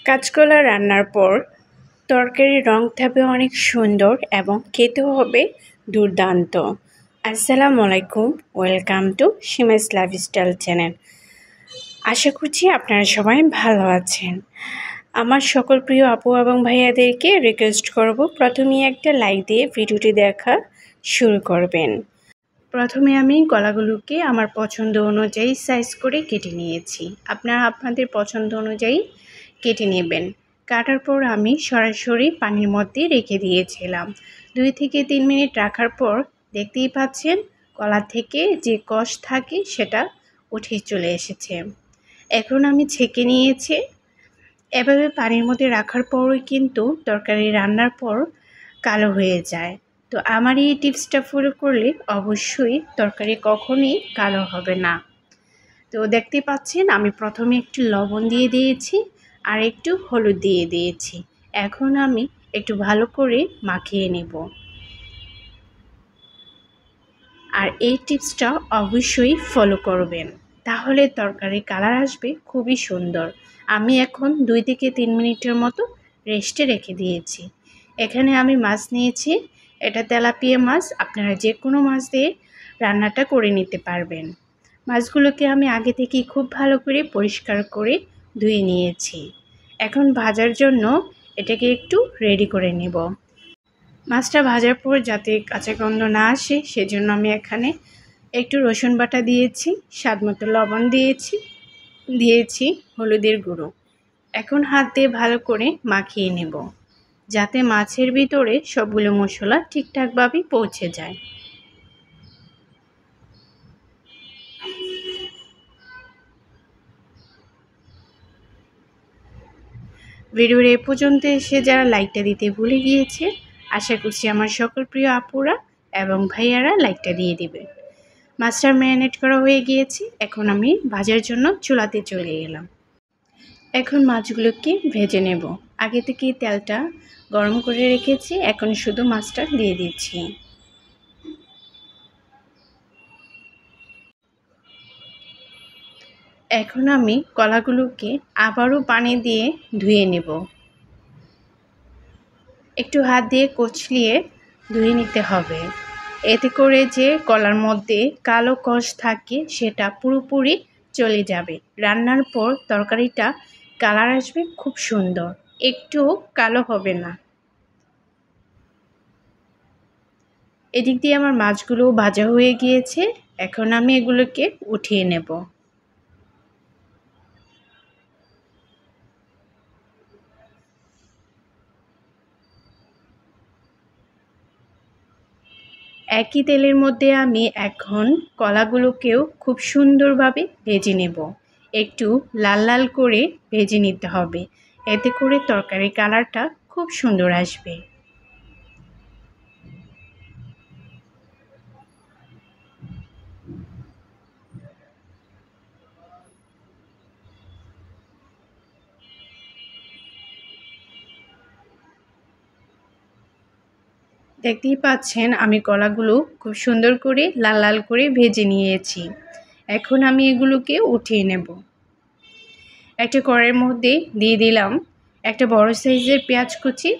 কাঁচকলা রান্নার পর তরকারির রং থাকবে অনেক সুন্দর এবং খেতেও হবে দুর্দান্ত। আসসালামু আলাইকুম, ওয়েলকাম টু সীমাস লাইফস্টাইল চ্যানেল। আশা করছি আপনারা সবাই ভালো আছেন। আমার সকল প্রিয় আপু এবং ভাইয়াদেরকে রিকোয়েস্ট করব প্রথমেই একটা লাইক দিয়ে ভিডিওটি দেখা শুরু করবেন। প্রথমে আমি কলাগুলোকে আমার পছন্দ অনুযায়ী সাইজ করে কেটে নিয়েছি। আপনারা আপনাদের পছন্দ অনুযায়ী কেটে নেবেন। কাটার পর আমি সরাসরি পানির মধ্যে রেখে দিয়েছিলাম। 2 থেকে 3 মিনিট রাখার পর দেখতেই পাচ্ছেন কলা থেকে যে কষ থাকে সেটা উঠে চলে এসেছে। এখন আমি ছেঁকে নিয়েছি। এভাবে পানির মধ্যে রাখার পরই কিন্তু তরকারি রান্নার পর কালো হয়ে যায়। তো আমার এই টিপসটা ফলো করলে অবশ্যই তরকারি কখনোই কালো হবে না। তো দেখতে পাচ্ছেন আমি প্রথমে একটু লবণ দিয়ে দিয়েছি আর একটু হলুদ দিয়ে দিয়েছি। এখন আমি একটু ভালো করে মাখিয়ে নেব। আর এই টিপসটা অবশ্যই ফলো করবেন, তাহলে তরকারির কালার আসবে খুবই সুন্দর। আমি এখন 2 থেকে 3 মিনিটের মতো রেস্টে রেখে দিয়েছি। এখানে আমি মাছ নিয়েছি, এটা তেলাপিয়া মাছ। আপনারা যে কোনো মাছ দিয়ে রান্নাটা করে নিতে পারবেন। মাছগুলোকে আমি আগে থেকেই খুব ভালো করে পরিষ্কার করে ধুয়ে নিয়েছি। এখন ভাজার জন্য এটাকে একটু রেডি করে নেব। মাছটা ভাজার পর যাতে কাঁচা গন্ধ না আসে সেজন্য আমি এখানে একটু রসুন বাটা দিয়েছি, স্বাদমতো লবণ দিয়েছি হলুদের গুঁড়ো। এখন হাত দিয়ে ভালো করে মাখিয়ে নেব যাতে মাছের ভিতরে সবগুলো মশলা ঠিকঠাকভাবে পৌঁছে যায়। ভিডিওর এ পর্যন্ত এসে যারা লাইকটা দিতে ভুলে গিয়েছে, আশা করছি আমার সকল প্রিয় আপুরা এবং ভাইয়ারা লাইকটা দিয়ে দিবেন। মাছটা ম্যারিনেট করা হয়ে গিয়েছে। এখন আমি ভাজার জন্য চুলাতে চলে গেলাম। এখন মাছগুলোকে ভেজে নেব। আগে থেকে তেলটা গরম করে রেখেছি, এখন শুধু মাছটা দিয়ে দিচ্ছি। এখন আমি কলাগুলোকে আবারও পানি দিয়ে ধুয়ে নেব। একটু হাত দিয়ে কচলিয়ে ধুয়ে নিতে হবে। এতে করে যে কলার মধ্যে কালো কষ থাকে সেটা পুরোপুরি চলে যাবে। রান্নার পর তরকারিটা কালার আসবে খুব সুন্দর, একটুও কালো হবে না। এদিক দিয়ে আমার মাছগুলো ভাজা হয়ে গিয়েছে। এখন আমি এগুলোকে উঠিয়ে নেব। একই তেলের মধ্যে আমি এখন কলাগুলোকেও খুব সুন্দরভাবে ভেজে নেব। একটু লাল লাল করে ভেজে নিতে হবে, এতে করে তরকারির কালারটা খুব সুন্দর আসবে। দেখতেই পাচ্ছেন আমি কলাগুলো খুব সুন্দর করে লাল লাল করে ভেজে নিয়েছি। এখন আমি এগুলোকে উঠিয়ে নেব। একটা কড়াইয়ের মধ্যে দিয়ে দিলাম একটা বড় সাইজের পেঁয়াজ কুচি।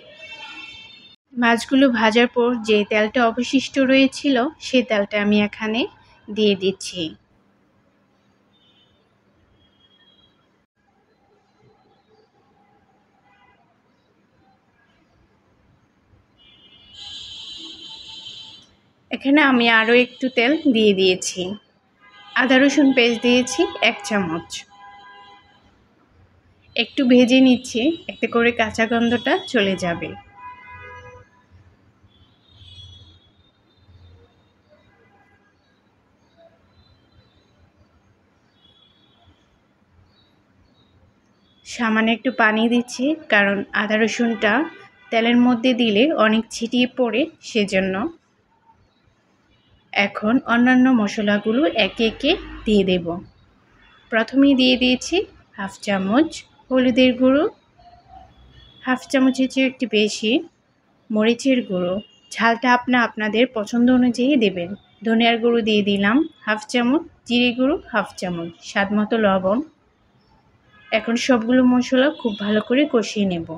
মাছগুলো ভাজার পর যে তেলটা অবশিষ্ট রয়েছিল সেই তেলটা আমি এখানে দিয়ে দিচ্ছি। এখানে আমি আরও একটু তেল দিয়ে দিয়েছি। আদা রসুন পেস্ট দিয়েছি 1 চামচ। একটু ভেজে নিচ্ছি, এতে করে কাঁচা গন্ধটা চলে যাবে। সামান্য একটু পানি দিচ্ছি, কারণ আদা রসুনটা তেলের মধ্যে দিলে অনেক ছিটিয়ে পড়ে, সেজন্য। এখন অন্যান্য মশলাগুলো একে একে দিয়ে দেব। প্রথমেই দিয়ে দিয়েছি 1/2 চামচ হলুদের গুঁড়ো, 1/2 চামচের চেয়ে একটু বেশি মরিচের গুঁড়ো। ঝালটা আপনাদের পছন্দ অনুযায়ী দেবেন। ধনিয়ার গুঁড়ো দিয়ে দিলাম 1/2 চামচ, জিরে গুঁড়ো 1/2 চামচ, স্বাদমতো লবণ। এখন সবগুলো মশলা খুব ভালো করে কষিয়ে নেব।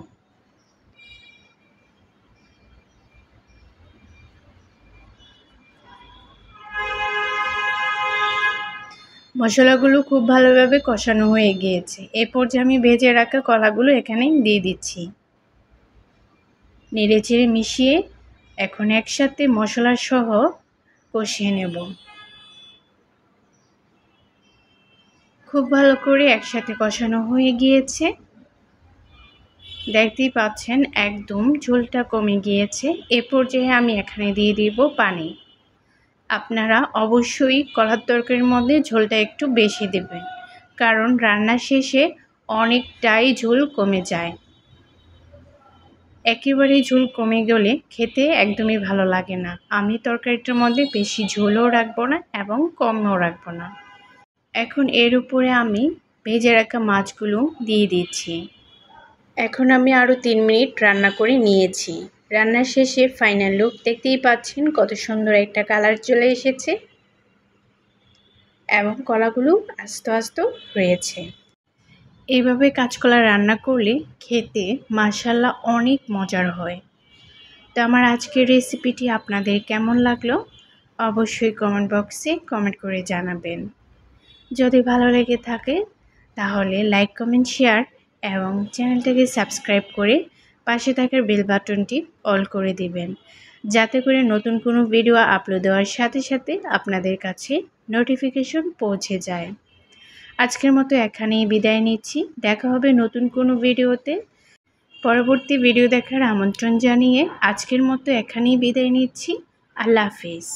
মশলাগুলো খুব ভালোভাবে কষানো হয়ে গিয়েছে। এই পর্যায়ে আমি ভেজে রাখা কলাগুলো এখানে দিয়ে দিচ্ছি। নেড়েচেড়ে মিশিয়ে এখন একসাথে মশলা সহ কষিয়ে নেব। খুব ভালো করে একসাথে কষানো হয়ে গিয়েছে। দেখতেই পাচ্ছেন একদম ঝোলটা কমে গিয়েছে। এ পর্যায়ে আমি এখানে দিয়ে দিব পানি। আপনারা অবশ্যই কলার তরকারির মধ্যে ঝোলটা একটু বেশি দেবেন, কারণ রান্না শেষে অনেকটাই ঝোল কমে যায়। একেবারে ঝোল কমে গেলে খেতে একদমই ভালো লাগে না। আমি তরকারিটার মধ্যে বেশি ঝোলও রাখবো না এবং কমও রাখবো না। এখন এর উপরে আমি ভেজে রাখা মাছগুলো দিয়ে দিচ্ছি। এখন আমি আরও 3 মিনিট রান্না করে নিয়েছি। রান্নার শেষে ফাইনাল লুক দেখতেই পাচ্ছেন কত সুন্দর একটা কালার চলে এসেছে এবং কলাগুলো আস্তে আস্তে রয়েছে। এইভাবে কাঁচকলা রান্না করলে খেতে মাশাআল্লাহ অনেক মজার হয়। তো আমার আজকের রেসিপিটি আপনাদের কেমন লাগলো অবশ্যই কমেন্ট বক্সে কমেন্ট করে জানাবেন। যদি ভালো লেগে থাকে তাহলে লাইক, কমেন্ট, শেয়ার এবং চ্যানেলটাকে সাবস্ক্রাইব করে পাশে থাকার বেল বাটনটি অল করে দিবেন, যাতে করে নতুন কোনো ভিডিও আপলোড দেওয়ার সাথে সাথে আপনাদের কাছে নোটিফিকেশন পৌঁছে যায়। আজকের মতো এখানেই বিদায় নিচ্ছি। দেখা হবে নতুন কোনো ভিডিওতে। পরবর্তী ভিডিও দেখার আমন্ত্রণ জানিয়ে আজকের মতো এখানেই বিদায় নিচ্ছি। আল্লাহ হাফেজ।